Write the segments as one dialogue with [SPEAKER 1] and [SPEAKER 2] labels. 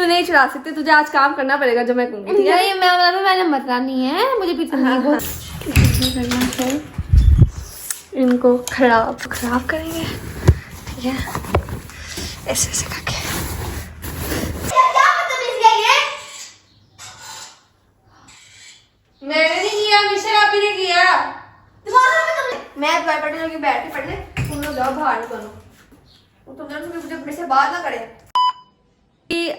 [SPEAKER 1] तू नहीं छुड़ा सकती, तुझे आज काम करना पड़ेगा जो मैं कहूँगी, ठीक है?
[SPEAKER 2] नहीं मैंने मतला नहीं है, मुझे पीछे नहीं
[SPEAKER 1] हाँ। करना है, इनको खराब करेंगे, ठीक है, ऐसे ऐसे करके। मैंने नहीं किया, मिशेल आप ही ने किया। मैं पढ़ने लगी, बैठ के पढ़ने, तुम लोग जाओ बाहर दोनों, तुम दोनों मुझे मेरे से बात ना करें।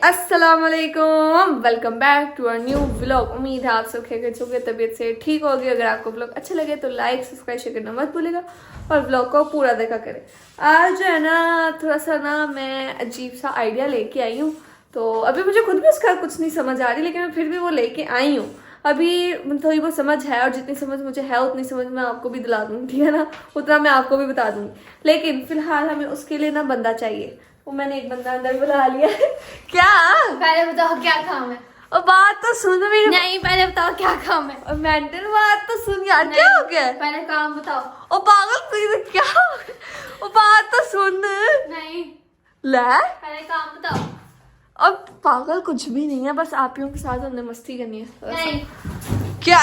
[SPEAKER 1] अस्सलाम वालेकुम, welcome back to a new vlog. उम्मीद है आप सब खैरियत होंगे, तबीयत से ठीक होगी। अगर आपको व्लॉग अच्छा लगे तो लाइक सब्सक्राइब शेयर करना मत भूलेगा और व्लॉग को पूरा देखा करें। आज जो है ना थोड़ा सा ना मैं अजीब सा आइडिया लेके आई हूँ, तो अभी मुझे खुद भी उसका कुछ नहीं समझ आ रही, लेकिन मैं फिर भी वो लेके आई हूँ। अभी थोड़ी बहुत समझ है और जितनी समझ मुझे है उतनी समझ मैं आपको भी दिला दूँगी, ठीक है ना, उतना मैं आपको भी बता दूँगी। लेकिन फिलहाल हमें उसके लिए ना बंदा चाहिए, वो मैंने एक बंदा अंदर बुला लिया है। क्या?
[SPEAKER 2] पहले बताओ क्या काम है?
[SPEAKER 1] और बात तो सुन मेरी।
[SPEAKER 2] नहीं पहले बताओ क्या काम है?
[SPEAKER 1] और मेंटल बात तो सुन यार, क्या हो गया?
[SPEAKER 2] पहले काम बताओ।
[SPEAKER 1] ओ पागल तू, क्या हो गया? ओ बात तो सुन।
[SPEAKER 2] नहीं
[SPEAKER 1] ले
[SPEAKER 2] पहले काम बताओ।
[SPEAKER 1] अब पागल कुछ भी नहीं है, बस आप के साथ हमने मस्ती करनी है।
[SPEAKER 2] नहीं
[SPEAKER 1] क्या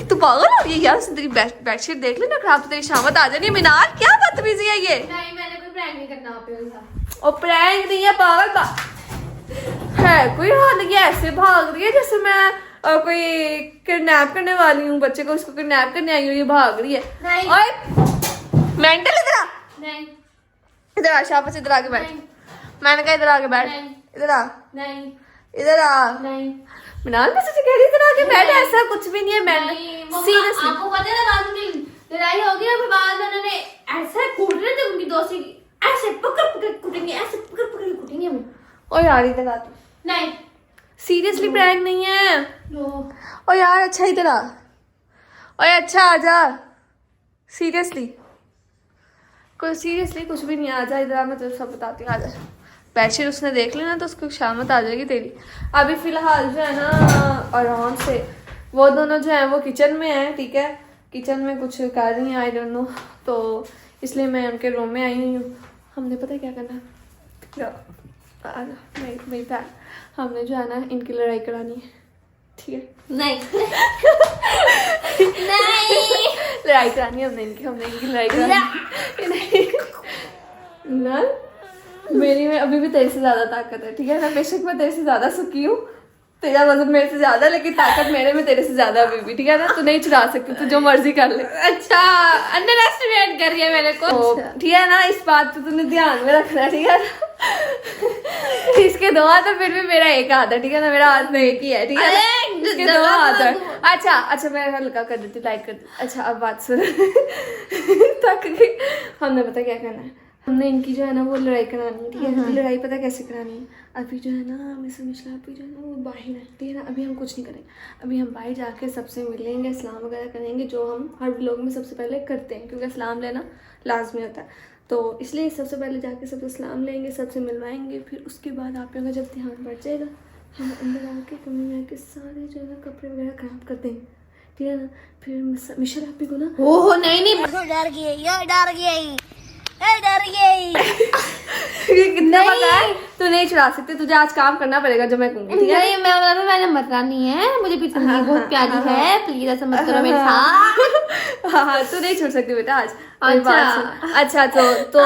[SPEAKER 1] तू पागल हो? ये यार तेरी बेडशीट देख लेना खराब, तेरी शामत आ जानी है। मीनार क्या बदतमीजी है ये?
[SPEAKER 2] नहीं मैंने कोई प्रैंक नहीं करना आप लोगों के साथ।
[SPEAKER 1] और प्रैंक नहीं है पागल है कोई हाल नहीं, ऐसे भाग रही है जैसे मैं कोई किडनैप करने वाली हूँ बच्चे को, उसको किडनैप करने आई हूँ, ये भाग रही है।
[SPEAKER 2] नहीं
[SPEAKER 1] ओए मेंटल, इधर आ,
[SPEAKER 2] नहीं
[SPEAKER 1] इधर आ, शाबाश इधर आके बैठ।
[SPEAKER 2] नहीं
[SPEAKER 1] मैंने कहा इधर आके बैठ,
[SPEAKER 2] नहीं
[SPEAKER 1] इधर आ,
[SPEAKER 2] नहीं
[SPEAKER 1] इधर आ।
[SPEAKER 2] नहीं
[SPEAKER 1] मिनाल मैं तुझे कह रही इधर आके बैठ, ऐसा कुछ भी नहीं है। मैं सीरियसली
[SPEAKER 2] आपको पता है ना बाद में लड़ाई होगी ना, फिर बाद में उन्होंने ऐसे कूट रहे थे उनकी दोस्ती की, ऐसे पकड़ पकड़ कूटेंगे, ऐसे पकड़ पकड़ कूटेंगे हमें।
[SPEAKER 1] ओ यार इधर आ तू,
[SPEAKER 2] नहीं
[SPEAKER 1] सीरियसली प्रैंक नहीं है।
[SPEAKER 2] नो
[SPEAKER 1] ओ यार अच्छा इधर आ, ओए अच्छा आ जा, सीरियसली कोई सीरियसली कुछ भी नहीं, आ जा इधर आ, मैं तुझे सब बताती हूँ, आ जा। बेडशीट उसने देख लेना तो उसको शामत आ जाएगी तेरी। अभी फिलहाल जो है ना आराम से वो दोनों जो है वो किचन में है, ठीक है, किचन में कुछ कर रही हैं, आई डोंट नो, तो इसलिए मैं उनके रूम में आई हुई हूँ। हमने पता है क्या करना है, मेरी बहन, हमने जो है ना इनकी लड़ाई करानी है, ठीक है?
[SPEAKER 2] नहीं नहीं
[SPEAKER 1] लड़ाई करानी है हमने इनकी लड़ाई करानी ना। मेरी में अभी भी तेरे से ज्यादा ताकत है, ठीक है ना, बेशक मैं तेरे से ज्यादा सुखी हूँ, तेरा वजन मेरे से ज्यादा, लेकिन ताकत मेरे में तेरे से ज्यादा अभी भी, ठीक है ना, तू नहीं चुरा सकती, तू जो मर्जी कर ले।
[SPEAKER 2] अच्छा अंडर एस्टिमेट कर रही है मेरे को,
[SPEAKER 1] ठीक है ना, इस बात पे तूने ध्यान में रखना, ठीक है ना। इसके दो हाथ है, फिर भी मेरा एक हाथ है, ठीक है ना, मेरा हाथ में एक ही है, ठीक है ना, इसके दो हाथ है। अच्छा मैं हल्का कर देती, लाइक कर देती। अच्छा अब बात सुन। थक गई। हमने पता क्या करना है, हमने इनकी जो है ना वो लड़ाई करानी है, ठीक है। लड़ाई पता कैसे करानी है, अभी जो है ना मिस मिशला अभी जो है ना वो बाहर है, ठीक है ना, अभी हम कुछ नहीं करेंगे, अभी हम बाहर जाके सबसे मिलेंगे, सलाम वगैरह करेंगे, जो हम हर व्लॉग में सबसे पहले करते हैं, क्योंकि सलाम लेना लाजमी होता है, तो इसलिए सबसे पहले जाके सबसे सलाम लेंगे, सबसे मिलवाएंगे, फिर उसके बाद आप लोगों का जब ध्यान बढ़ जाएगा, हम अंदर आके कमरे में आके सारे जो है ना कपड़े वगैरह खराब कर देंगे, ठीक है ना। फिर मिशल आप को ना
[SPEAKER 2] ओह नहीं
[SPEAKER 3] डर गई
[SPEAKER 1] ये कितना पता है, तू नहीं चुरा सकती, तुझे आज काम करना पड़ेगा जो मैं कहूँगी, ठीक है?
[SPEAKER 2] नहीं मैंने मतला नहीं है, मुझे पीछे नहीं, बहुत प्यारी है, प्लीज ऐसा मत करो मेरे साथ।
[SPEAKER 1] हाँ तू नहीं छोड़ सकती बेटा आज। मेरी बात सुन। अच्छा तो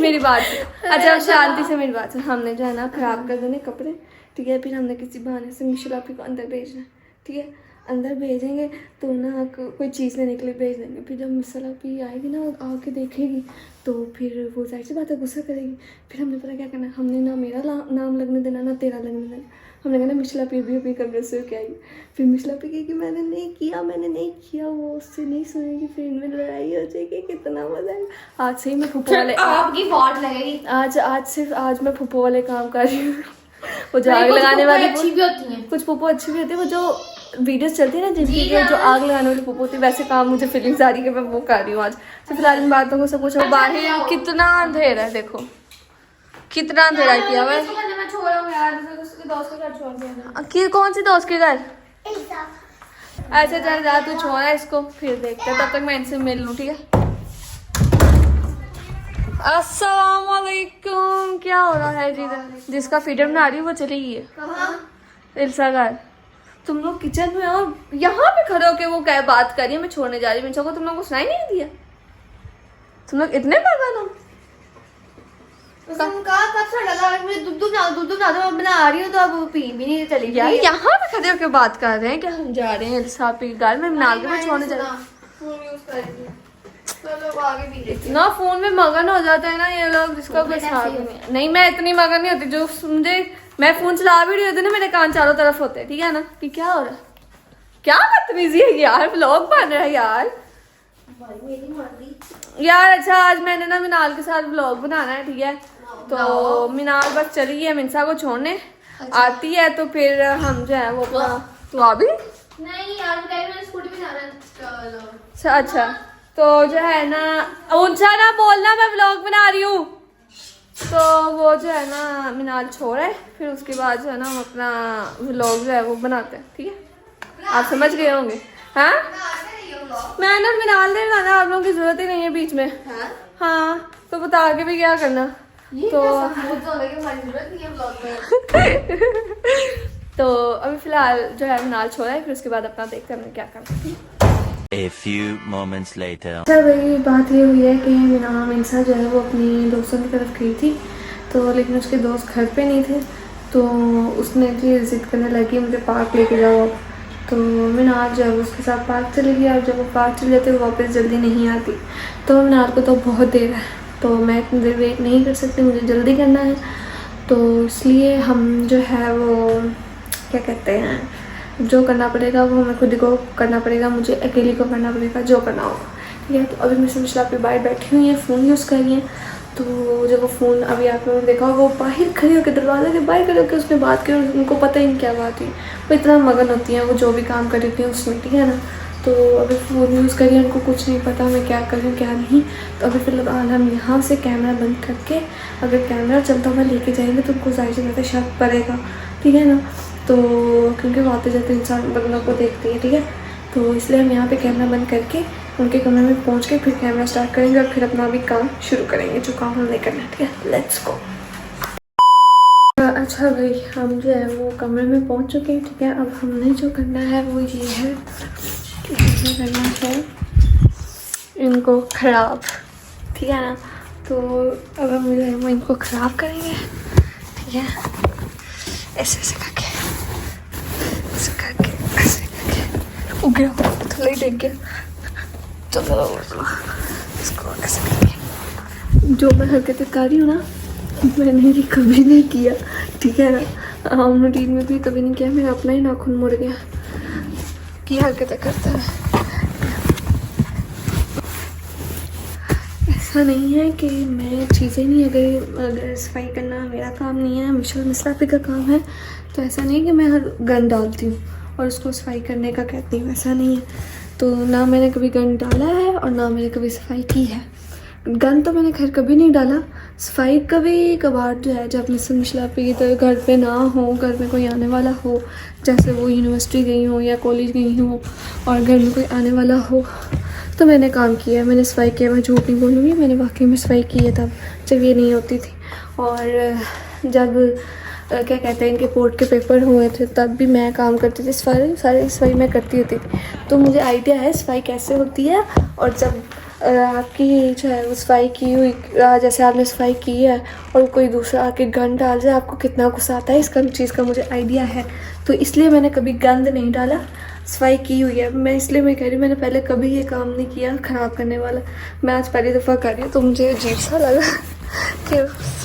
[SPEAKER 1] मेरी बात सुन। अच्छा शांति से मेरी बात सुन। हमने जो है ना खराब कर देने कपड़े, ठीक है, फिर हमने किसी बहाने से मिशेल आपी को अंदर भेजना है, ठीक है, अंदर भेजेंगे तो ना कोई चीज़ लेने के लिए भेज देंगे, फिर जब मिशेल आपी आएगी ना वो आके देखेगी तो फिर वो जाहिर सी बात है गुस्सा करेगी। फिर हमने पता क्या करना है, हमने ना मेरा नाम लगने देना ना तेरा लगने देना, हमने कहना मिशेल आपी भी कमरे से क्या आई, फिर मिशेल आपी कहेगी मैंने नहीं किया, वो उससे नहीं सुनेगी, फिर इनमें लड़ाई हो जाएगी, कितना मजा आएगा। आज से ही मैं फुप्पो वाले
[SPEAKER 2] आपकी फॉल्ट लगेगी,
[SPEAKER 1] आज मैं फुप्पो वाले काम कर रही हूँ। वो जो आग लगाने वाली
[SPEAKER 2] अच्छी भी होती है,
[SPEAKER 1] कुछ पुप्पो अच्छी भी होती है, वो जो वीडियोस चलती है ना जिनकी जो आग लगाने वाली पुप्पो होती है, वैसे काम मुझे फीलिंग्स आ रही है कि मैं वो कर रही हूँ आज। तो फिलहाल इन बातों को सब कुछ बाहर कितना अंधेरा है, देखो कितना अंधेरा किया हुआ है।
[SPEAKER 2] मैं छोड़ रहा हूँ यार, उसके दोस्त के घर छोड़ देना।
[SPEAKER 1] कौन सी दोस्त के घर? अच्छा चल जा तू, छोड़ा इसको, फिर देखते हैं, तब तक मैं इनसे मिल लूँ, ठीक है। अस्सलाम वालेकुम। क्या हो रहा है जी? जिसका फीडर बना रही है वो चली गई है इल्सा घर। तुम लोग किचन में और यहाँ पे खड़े होके वो क्या बात कर रही है? मैं छोड़ने जा रही हूँ। को तुम लोग को सुनाई नहीं दिया? तुम लोग इतने पागल हो?
[SPEAKER 2] दूध बना रही हूँ तो अब पी भी नहीं चली
[SPEAKER 1] यार यहाँ पे खड़े होके बात कर रहे हैं कि हम जा रहे हैं इल्सा पे घर में मिनाल के मैं छोड़ने जा रही हूँ। इतना फोन में मगन हो जाता है ना ये लोग, जिसका कोई हिसाब नहीं। नहीं मैं इतनी मगन नहीं होती जो मुझे, मैं फोन चला भी रही होती ना, मेरे कान चारों तरफ होते हैं, ठीक है ना? कि क्या हो रहा है? क्या बदतमीजी है यार, व्लॉग बन रहा है यार। यार अच्छा आज मैंने ना मिनाल के साथ व्लॉग बनाना है, ठीक है? तो मिनाल बस चली है मिनसा को छोड़ने। आती है तो फिर हम जो है वो तू आ भी
[SPEAKER 2] नहीं यार मैंने स्कूटी पे जाना है।
[SPEAKER 1] अच्छा तो जो है ना ऊंचा ना बोलना, मैं व्लॉग बना रही हूँ। तो वो जो है ना मिनाल छोड़ है, फिर उसके बाद जो है ना हम अपना व्लॉग जो है वो बनाते हैं, ठीक है? आप समझ गए होंगे। हाँ मैंने मिनाल ने बनाना, आप लोगों की जरूरत ही नहीं है बीच में। हाँ तो बता के भी क्या करना। तो तो अभी फिलहाल जो है मिनाल छोड़ा है, फिर उसके बाद अपना देखते हैं क्या करना।
[SPEAKER 4] A few moments later.
[SPEAKER 1] अच्छा भाई बात ये हुई है कि मिनसा जो है वो अपनी दोस्तों की तरफ गई थी, तो लेकिन उसके दोस्त घर पे नहीं थे, तो उसने जी जिद करने लगी मुझे पार्क लेके जाओ। तो मिनाल जो है उसके साथ पार्क चली गई। और जब वो पार्क चले जाते वो वापस जल्दी नहीं आती। तो मिनाल को तो बहुत देर है, तो मैं इतनी देर वेट नहीं कर सकती, मुझे जल्दी करना है। तो इसलिए हम जो है वो क्या कहते हैं, जो करना पड़ेगा वो हमें खुद को करना पड़ेगा, मुझे अकेली को करना पड़ेगा जो करना होगा, ठीक है? तो अभी मैं समझला पे बाहर बैठी हुई है, फ़ोन यूज़ कर रही हैं। तो जब वो फ़ोन अभी आप लोगों ने देखा वो बाहर खड़ी होकर दरवाजे के बाहर खड़े होकर उसने बात की, उनको पता ही नहीं क्या बात हुई। वो इतना मगन होती हैं वो जो भी काम कर रही थी उसमें, ठीक है ना? तो अभी फ़ोन यूज़ करिए, उनको कुछ नहीं पता मैं क्या करूँ क्या नहीं। तो अभी फिलहाल हम यहाँ से कैमरा बंद करके अगर कैमरा चलता हुआ लेके जाएंगे तो उनको जाहिर सी बात है शक पड़ेगा, ठीक है ना? तो क्योंकि वो आते जाते इंसान बंदों को देखती है, ठीक है? तो इसलिए हम यहाँ पे कैमरा बंद करके उनके कमरे में पहुँच के फिर कैमरा स्टार्ट करेंगे और फिर अपना भी काम शुरू करेंगे, जो काम हमने करना है, ठीक है? Let's go. अच्छा भाई हम जो है वो कमरे में पहुँच चुके हैं, ठीक है? अब हमने जो करना है वो ये है कि हमने करना है इनको ख़राब, ठीक है ना? तो अब हम जो है वो इनको ख़राब करेंगे, ठीक है? ऐसे ऐसे करके ऐसे करके ऐसे करके उग गया थोड़ा ही देख गया। चलो इसको ऐसे करके जो मैं हरकतें कर रही हूँ ना मैंने ये कभी नहीं किया, ठीक है ना? आम रूटीन में भी कभी नहीं किया। मेरा अपना ही नाखून मुड़ गया की हरकतें करता है। ऐसा नहीं है कि मैं चीज़ें नहीं, अगर सफाई करना मेरा काम नहीं है, मिसराफी का काम है, तो ऐसा नहीं कि मैं हर गंद डालती हूँ और उसको सफाई करने का कहती हूँ, ऐसा नहीं है। तो ना मैंने कभी गंद डाला है और ना मैंने कभी सफाई की है। गंद तो मैंने खैर कभी नहीं डाला, सफाई कभी कभार जो है जब मिसलाफी तो घर पे ना हो, घर में कोई आने वाला हो, जैसे वो यूनिवर्सिटी गई हो या कॉलेज गई हो और घर में कोई आने वाला हो तो मैंने काम किया है, मैंने सफाई किया। मैं झूठ नहीं बोलूँगी, मैंने वाकई में सफाई की है तब जब ये नहीं होती थी। और जब क्या कहते हैं इनके बोर्ड के पेपर हुए थे तब भी मैं काम करती थी, सारी सफाई मैं करती होती थी। तो मुझे आइडिया है सफाई कैसे होती है। और जब आपकी जो है वो सफाई की हुई, जैसे आपने सफाई की है और कोई दूसरा आके गंद डाल जाए आपको कितना गुस्सा आता है, इसका चीज़ का मुझे आइडिया है। तो इसलिए मैंने कभी गंद नहीं डाला, सफाई की हुई है। मैं इसलिए मैं कह रही हूँ मैंने पहले कभी ये काम नहीं किया ख़राब करने वाला। मैं आज पहली दफ़ा कर रही हूँ तो मुझे अजीब सा लगा कि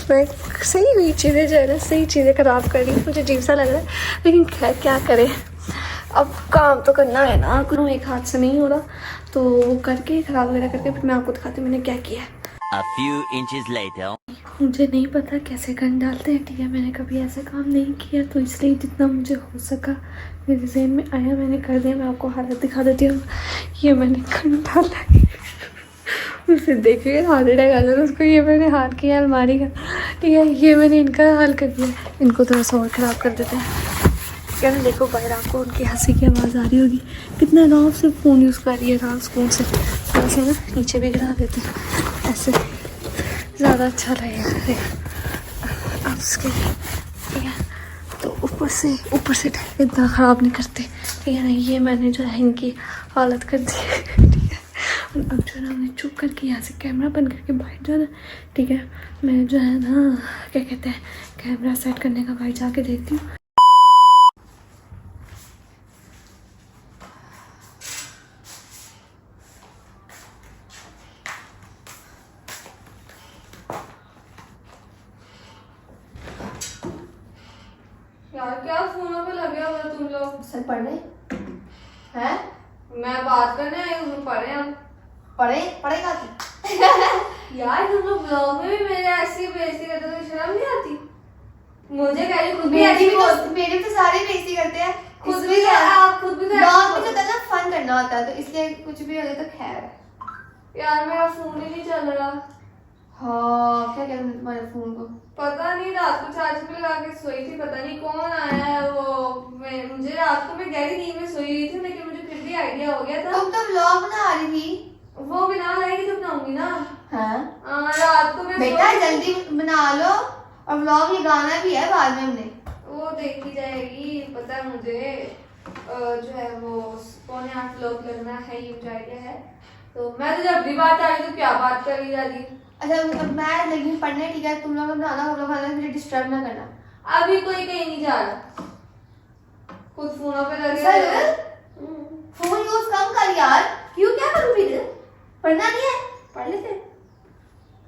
[SPEAKER 1] मैं सही हुई चीज़ें जो है ना सही चीज़ें ख़राब कर रही हूँ, मुझे अजीब सा लग रहा है। लेकिन खैर क्या करें, अब काम तो करना है ना, करूँ एक हाथ से नहीं हो रहा। तो वो करके ख़राब वगैरह करके फिर मैं आपको दिखाती हूँ मैंने क्या किया है।
[SPEAKER 4] A few inches later.
[SPEAKER 1] मुझे नहीं पता कैसे गंद डालते हैं, ठीक है? मैंने कभी ऐसा काम नहीं किया तो इसलिए जितना मुझे हो सका मेरे जहन में आया मैंने कर दिया। मैं आपको हालत दिखा देती हूँ, ये मैंने गंद डाला उसे देखिए हार्ट अटैक आ जाता उसको। ये मैंने हाथ किया अलमारी का, ठीक है? ये मैंने इनका हाल कर दिया, इनको थोड़ा सा और ख़राब कर देते हैं। क्या ना देखो बाहर आपको उनकी हंसी की आवाज़ आ रही होगी, कितना आराम से फ़ोन यूज़ कर रही है आराम सुकून से। ऐसे ना नीचे भी गिरा देते हैं ऐसे, ज़्यादा अच्छा लगेगा। अब उसके ठीक है, तो ऊपर से इतना ख़राब नहीं करते, ठीक है ना। ये मैंने जो है इनकी हालत कर दी है, ठीक है। और अब जो है ना हमने चुप करके यहाँ से कैमरा बंद करके बाहर जाना, ठीक है। मैं जो है ना क्या कहते हैं कैमरा सेट करने का बाहर जाके देखती हूँ। यार क्या फोनों पे लगे हुए हो तुम लोग?
[SPEAKER 2] सर पढ़ने हैं?
[SPEAKER 1] मैं बात करने आई हूँ, तुम पढ़े हम
[SPEAKER 2] पढ़ेगा की
[SPEAKER 1] यार तुम लोग ब्लॉग में भी मेरे ऐसी बेइज्जती करते हो, शर्म नहीं आती? मुझे कह रही खुद भी ऐसी
[SPEAKER 2] मेरी तो सारी बेइज्जती करते हैं।
[SPEAKER 1] खुद भी तो आप खुद भी तो
[SPEAKER 2] ब्लॉग में तो ना फन करना होता है, तो इसलिए कुछ भी हो जाए तो खैर है।
[SPEAKER 1] यार मेरा फोन ही नहीं चल रहा।
[SPEAKER 2] हाँ क्या कहते हैं तुम्हारे फोन को?
[SPEAKER 1] पता नहीं, रात को चार्ज पे लगा के सोई थी, पता नहीं कौन आया है वो। मुझे रात को मैं गहरी नींद में सोई हुई थी, लेकिन मुझे फिर भी आइडिया हो गया था।
[SPEAKER 2] तुम तो व्लॉग बना रही थी।
[SPEAKER 1] वो बिना लाएगी तो बनाऊंगी ना।
[SPEAKER 2] हाँ
[SPEAKER 1] रात को मैं
[SPEAKER 2] बेटा जल्दी बना लो, और व्लॉग ये गाना भी है बाद में हमने।
[SPEAKER 1] वो देखी जाएगी, पता है मुझे। जो है वो 7:45 व्लॉग लगना है, ये मुझे आइडिया है। तो मैं तो जब भी बात आ रही तो क्या बात कर रही दादी।
[SPEAKER 2] अच्छा मैं लगी पढ़ने, ठीक है। तुम लोग बनाना, हम लोग खाना, मुझे डिस्टर्ब ना करना।
[SPEAKER 1] अभी कोई कहीं नहीं जा रहा, खुद फोनों पे लगे
[SPEAKER 2] सर
[SPEAKER 1] हुए।
[SPEAKER 2] फोन यूज कम कर यार। क्यों, क्या करूं फिर? पढ़ना नहीं है? पढ़ लेते।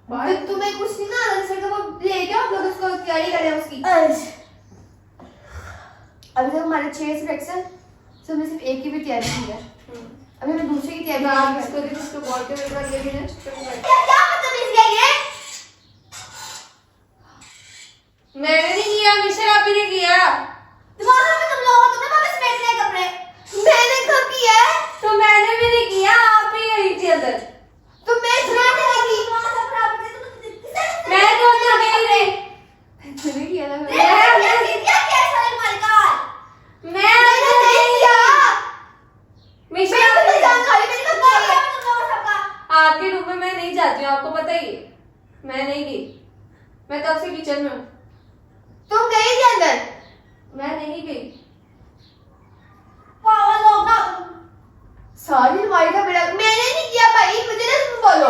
[SPEAKER 2] तो तुम्हें कुछ नहीं ना आता सर, तो वो ले क्या हम लोग उसको तैयारी करें उसकी। अभी तक हमारे 6 सब्जेक्ट्स हैं, तो हमने सिर्फ एक की भी तैयारी की है। अभी मैं दूसरे की तैयारी
[SPEAKER 1] मैं
[SPEAKER 2] कर रही
[SPEAKER 1] इसको भी इसको बोल के मेरे पास ये भी ना
[SPEAKER 2] क्या मतलब इसका ये?
[SPEAKER 1] मैंने नहीं किया, मिशर आप ने किया।
[SPEAKER 2] तुम्हारे में तुम लोग हो, तुमने वापस फेंक दिए कपड़े। मैंने कब किया है?
[SPEAKER 1] तो मैंने भी नहीं किया, आप ही गई थी अंदर।
[SPEAKER 2] तुम मेरे खराब नहीं की।
[SPEAKER 1] मैं तो अंदर गई नहीं।
[SPEAKER 2] तूने किया था।
[SPEAKER 1] मैं अंदर नहीं किया। मिशर आपके रूम में मैं नहीं जाती हूँ, आपको पता ही है। मैं नहीं गई, मैं कब से किचन में हूँ।
[SPEAKER 2] तुम गई थी अंदर?
[SPEAKER 1] मैं नहीं गई।
[SPEAKER 2] सारी हमारी का बेड़ा मैंने नहीं किया भाई, मुझे ना तुम बोलो।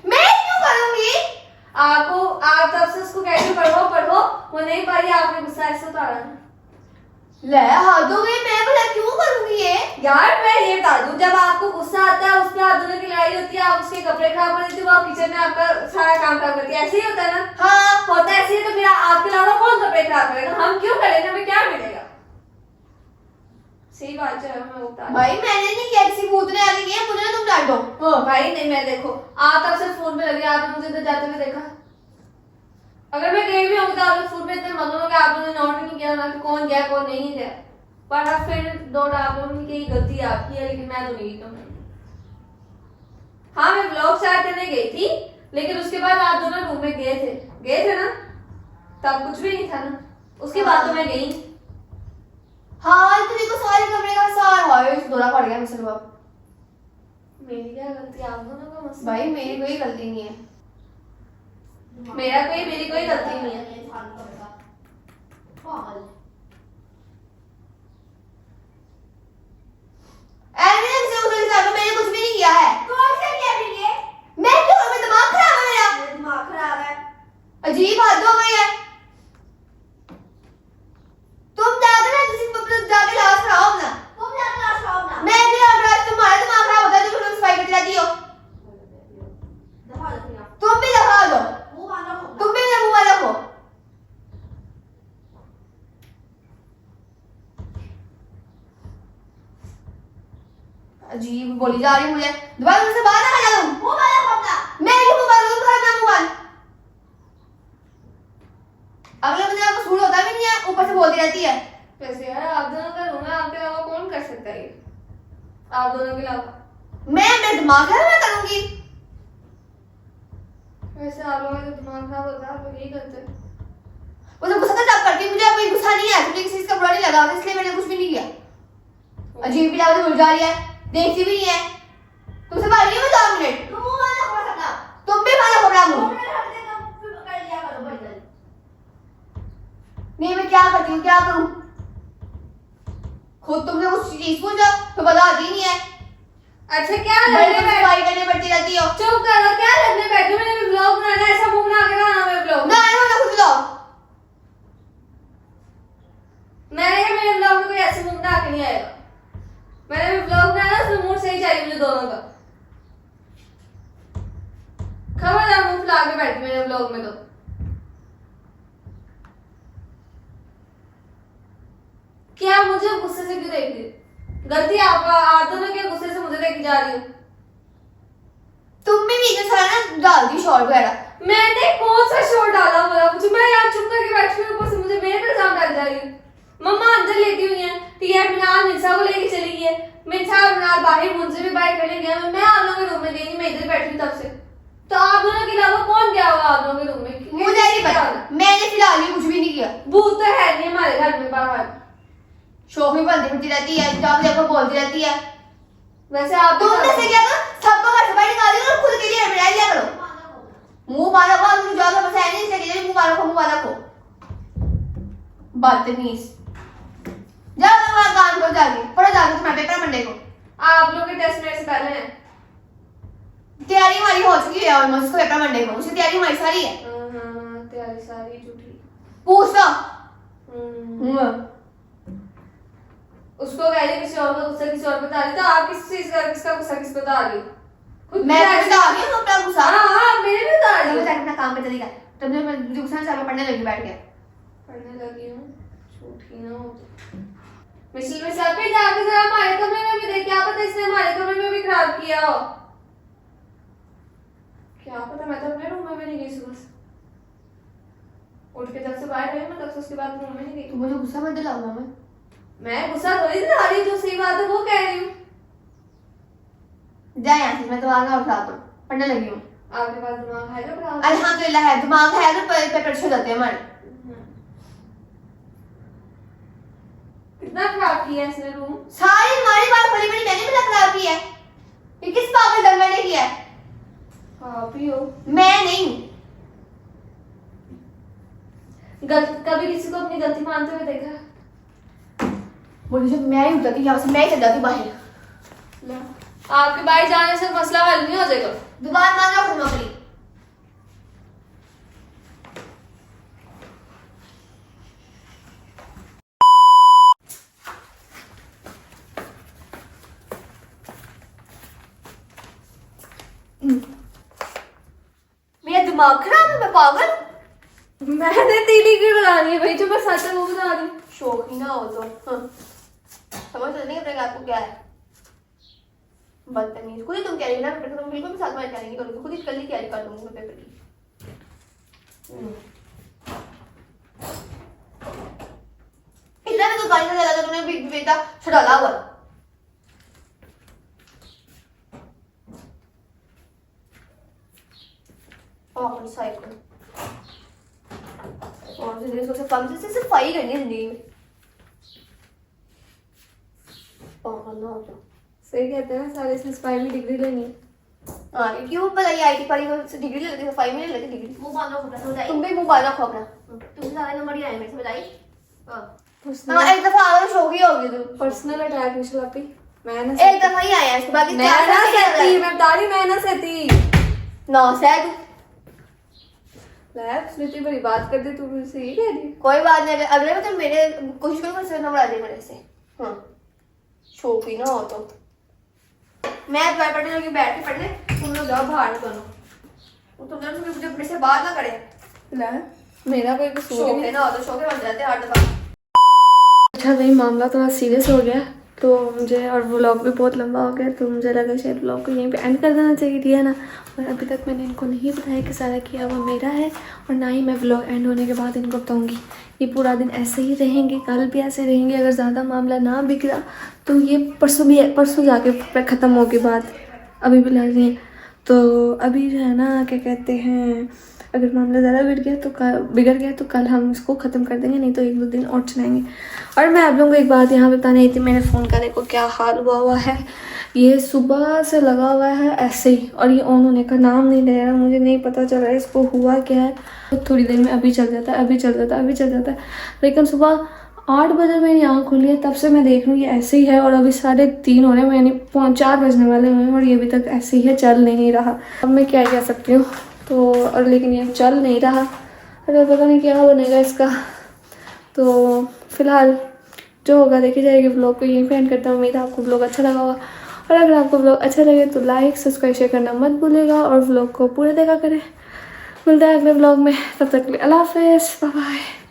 [SPEAKER 2] मैं क्यों करूंगी?
[SPEAKER 1] आपको आप तब से उसको कह रही हो पढ़ो, वो नहीं पढ़ी, आपने गुस्सा ऐसे उतारा ना।
[SPEAKER 2] ले हाथ धो गई, मैं भला क्यों करूंगी ये?
[SPEAKER 1] यार मैं ये बता दूं, जब आपको गुस्सा आता है, उसके हाथ धोने की लड़ाई होती है, आप उसके कपड़े खराब कर देती हो, वो आप किचन में आपका सारा काम खराब करती है, ऐसे ही होता है ना?
[SPEAKER 2] हाँ
[SPEAKER 1] होता है ऐसे ही। तो फिर आपके अलावा कौन कपड़े खराब करेगा? हम क्यों करेंगे, हमें क्या मिलेगा? सही बात है, मैं बता रही हूं।
[SPEAKER 2] भाई मैंने नहीं किया, किसी भूत ने आके किया, मुझे ना तुम डांटो।
[SPEAKER 1] भाई नहीं, मैं देखो आप तब से फोन पे लगे, आपने मुझे इधर जाते हुए देखा? अगर मैं कहीं भी होंगी तो आप लोग फोन पे इतने मगन हो गए, आप लोगों ने नोट नहीं किया ना कि कौन गया कौन नहीं गया। पर अब फिर दौड़ आप लोगों की गलती आपकी है, लेकिन मैं तो नहीं गई। हाँ मैं ब्लॉग स्टार्ट करने गई थी, लेकिन उसके बाद आप दोनों रूम में गए थे ना, तब कुछ भी नहीं था ना। उसके बाद तो मैं गई।
[SPEAKER 2] हाँ तुम्हें को सारे कमरे का सार हुआ है, दौरा पड़ गया मुझसे। अब
[SPEAKER 1] मेरी क्या गलती, आप दोनों का मसला।
[SPEAKER 2] भाई मेरी कोई गलती नहीं है।
[SPEAKER 1] मेरी कोई गलती नहीं है।
[SPEAKER 2] मैंने कुछ भी नहीं किया है। मैं क्यों, मेरा दिमाग खराब है, मेरा दिमाग खराब है। अजीब हद हो गई है। तुम जाके इलाज कराओ अपना। मैं भी तुम्हारा दिमाग खराब होता है, तुम सफाई करती रहती हो। तुम भी दबा दो, तुम भी मेरा मुंह रखो। अजीब बोली जा रही मुझे। दोबारा मुझसे बाहर ना आ जाऊं। मैं क्यों मुंह बंद करूं, अपना मुंह बंद। अगले बंदे का कसूर होता भी नहीं है, ऊपर से बोलती रहती है।
[SPEAKER 1] वैसे यार आप दोनों का रूम है, आपके अलावा कौन कर सकता है ये? आप दोनों के अलावा।
[SPEAKER 2] मेरा दिमाग है, मैं करूंगी।
[SPEAKER 1] वैसे आप लोगों का दिमाग खराब होता है, आप लोग यही करते हैं।
[SPEAKER 2] वो तो गुस्सा तब करती, मुझे अब कोई गुस्सा नहीं है, मुझे किसी चीज का बुरा नहीं लगा, इसलिए मैंने कुछ भी नहीं किया। अजीब भी लगा, भूल जा रही है, देखती भी नहीं है। तुमसे बात नहीं हुई 2 मिनट। तुम भी खाना खोपड़ा मुंह नहीं मैं क्या करती हूँ क्या करूँ खुद तुमने कुछ चीज पूछा तो बताती नहीं है
[SPEAKER 1] अच्छा क्या
[SPEAKER 2] बड़ी
[SPEAKER 1] लड़ने बैठ
[SPEAKER 2] सफाई करने बैठती रहती हो
[SPEAKER 1] चुप करो क्या लड़ने बैठे मैंने भी ब्लॉग बनाना है, ऐसा मुंह बना के बनाना है ब्लॉग
[SPEAKER 2] ना आए हो ना खुद लो
[SPEAKER 1] मैंने कहा मेरे ब्लॉग में कोई ऐसे मुंह बना के नहीं आएगा। मैंने भी ब्लॉग बनाना उसमें मूड सही चाहिए मुझे दोनों का। खबरदार मुंह फुला के बैठी मेरे ब्लॉग में तो। क्या मुझे गुस्से से क्यों देख रही हो? गलती आप दोनों के गुस्से से मुझे देखी जा रही हो।
[SPEAKER 2] तुम भी बीच में सारा ना डाल दी शॉर्ट वगैरह
[SPEAKER 1] मैंने कौन सा शो डाला बोला मुझे, मैं यहाँ चुप करके बैठी हुई ऊपर से मुझे मेरे पे इल्जाम डाल जा रही है। मम्मा अंदर लेती हुई है, ठीक है, मिनाल मिर्सा को लेके चली गई है, मिर्सा और मिनाल बाहर मुझसे भी बाइक करने गया, मैं आप लोगों के रूम में गई नहीं, मैं इधर बैठी हूँ तब से। तो आप दोनों के अलावा कौन गया होगा आप लोगों के रूम में?
[SPEAKER 2] मुझे नहीं पता मैंने फिलहाल ही कुछ भी नहीं किया
[SPEAKER 1] भूत तो है नहीं हमारे घर में बाहर।
[SPEAKER 2] शौक में बनती फिरती रहती है जब देखो बोलती रहती है
[SPEAKER 1] वैसे आप भी
[SPEAKER 2] तुमने से क्या था सबको घर से बाहर निकाल दिया और खुद के लिए बिठाई लिया करो मुंह मारा को मुझे ज्यादा पता है नहीं इसलिए मुंह मारा को बदतमीज जाओ वहां काम करो जाके पढ़ो जाके तुम्हारा पेपर मंडे को
[SPEAKER 1] आप लोग के टेस्ट मेरे से पहले हैं।
[SPEAKER 2] तैयारी हमारी हो चुकी है ऑलमोस्ट उसको पेपर मंडे को उसकी तैयारी हमारी सारी है
[SPEAKER 1] तैयारी सारी झूठी।
[SPEAKER 2] पूछ लो
[SPEAKER 1] उसको कह रही किसी और का गुस्सा किसी और बता रही, तो आप किस चीज का किसका गुस्सा किस पे बता रही हो? खुद
[SPEAKER 2] मैं
[SPEAKER 1] भी
[SPEAKER 2] बता रही हूं अपना गुस्सा
[SPEAKER 1] हाँ मेरे भी बता रही
[SPEAKER 2] मैं
[SPEAKER 1] हो।
[SPEAKER 2] जाके अपना काम पे चली गई तब मैं गुस्सा से मैं पढ़ने लगी बैठ के
[SPEAKER 1] पढ़ने लगी हूँ झूठी ना हो तो। मिसल पे जाके जरा हमारे कमरे में भी देख, क्या पता इसने हमारे कमरे में भी खराब किया हो, क्या पता। मैं तो अपने रूम में भी नहीं गई सुबह से उठ के, जब से बाहर गई मैं तब से उसके बाद रूम में नहीं गई।
[SPEAKER 2] तो मुझे गुस्सा मत दिलाओ
[SPEAKER 1] मैं गुस्सा थोड़ी दिला रही हूँ, जो सही बात है वो कह रही हूँ।
[SPEAKER 2] जा यहाँ से मैं तो आगे उठा दूँ पढ़ने लगी हूँ
[SPEAKER 1] आपके पास दिमाग है क्या पढ़ा?
[SPEAKER 2] अल्हम्दुलिल्लाह है दिमाग है तो पेपर अच्छे जाते हैं हमारे
[SPEAKER 1] कितना खराब किया इसने रूम।
[SPEAKER 2] सारी हमारी बात बड़ी बड़ी मैंने भी खराब की है ये किस पागल दंगा ने किया है
[SPEAKER 1] आप ही हो।
[SPEAKER 2] मैं नहीं
[SPEAKER 1] कभी किसी को अपनी गलती मानते हुए देखा?
[SPEAKER 2] बोली जब मैं ही उतरती यहाँ से मैं ही चल जाती बाहर
[SPEAKER 1] आपके बाहर जाने से मसला हल नहीं हो जाएगा।
[SPEAKER 2] दुकान मान रखो नौकरी मेरा दिमाग खराब है मैं पागल
[SPEAKER 1] मैंने तीली की बनानी है भाई, जो मैं सच है वो बता रही हूँ।
[SPEAKER 2] शौक ही ना हो तो समझ तो नहीं अपने आपको क्या है बदतमीज खुद ही तुम कह रही हो ना पेपर तुम बिल्कुल भी साथ में तैयारी नहीं करोगे खुद ही कल ही तैयारी कर दूंगी पेपर की इतना भी तो गाड़ी का लगा तुमने बेटा छुड़ाला हुआ पागल साइकिल और जिंदगी सबसे कम से सफाई करनी है जिंदगी में पागल ना हो जाओ
[SPEAKER 1] सही कहते हैं ना सारे इसमें सफाई में डिग्री लेनी है।
[SPEAKER 2] हाँ क्यों बताइए आईटी पढ़ी तो डिग्री ले लेती सफाई में ले लेती डिग्री मुंह बांधो अपना बताइए तुम भी मुंह बांधो अपना तुम सारे नंबर ही आए मेरे से बताइए हाँ एक दफा आ शौक ही होगी तुम
[SPEAKER 1] पर्सनल अटैक मिशल आपी मैं ना
[SPEAKER 2] एक दफा ही आया इसके बाद
[SPEAKER 1] मैं ना सहती, मैं बता रही मैं ना सहती
[SPEAKER 2] ना सह
[SPEAKER 1] लैब स्मृति बड़ी बात कर दी, तू मुझसे ये कह रही।
[SPEAKER 2] कोई बात नहीं अगले में तो मेरे कोशिश करूँ से नंबर आ जाए मेरे से हाँ शौक ही ना हो तो मैं पढ़ने लगी बैठ के पढ़ने तुम लोग जाओ बाहर दोनों तुम लोग मुझे अपने से बात ना करे
[SPEAKER 1] मेरा कोई कसूर
[SPEAKER 2] शौक
[SPEAKER 1] नहीं
[SPEAKER 2] है ना हो तो शौक बन जाते हैं हर दफा
[SPEAKER 1] अच्छा भाई मामला थोड़ा सीरियस हो गया तो मुझे, और व्लॉग भी बहुत लंबा हो गया तो मुझे लगा शायद व्लॉग को यहीं पे एंड कर देना चाहिए थी है ना। और अभी तक मैंने इनको नहीं बताया कि सारा किया हुआ मेरा है और ना ही मैं व्लॉग एंड होने के बाद इनको बताऊंगी। ये पूरा दिन ऐसे ही रहेंगे, कल भी ऐसे रहेंगे, अगर ज़्यादा मामला ना बिगड़ा तो ये परसों जाके ख़त्म होगी बात, अभी भी लड़ रही हैं। तो अभी जो है ना क्या कहते हैं, अगर मामला ज़्यादा बिगड़ गया तो कल हम इसको ख़त्म कर देंगे, नहीं तो 1-2 दिन और चलाएंगे। और मैं आप लोगों को एक बात यहाँ पे बताने आई थी, मेरे फ़ोन का देखो क्या हाल हुआ है। ये सुबह से लगा हुआ है ऐसे ही, और ये ऑन होने का नाम नहीं ले रहा। मुझे नहीं पता चल रहा है इसको हुआ क्या है। तो थोड़ी देर में अभी चल जाता है, अभी चल जाता है, अभी चल जाता है। लेकिन सुबह 8 बजे मेरी आँख खुली है, तब से मैं देख रही हूँ ये ऐसे ही है। और अभी 3:30 हो रहे हैं, यानी 4 बजने वाले हुए हैं, और ये अभी तक ऐसे ही है, चल नहीं रहा। अब मैं क्या कह सकती हूँ। तो और लेकिन ये चल नहीं रहा, अरे पता नहीं क्या बनेगा इसका। तो फिलहाल जो होगा देखी जाएगी। व्लॉग को यहीं पे एंड करता हूँ। उम्मीद है आपको व्लॉग अच्छा लगा होगा, और अगर आपको व्लॉग अच्छा लगे तो लाइक सब्सक्राइब शेयर करना मत भूलिएगा, और व्लॉग को पूरे देखा करें। मिलता है अगले व्लॉग में, तब तक के लिए अल्लाह हाफिज़, बाय बाय।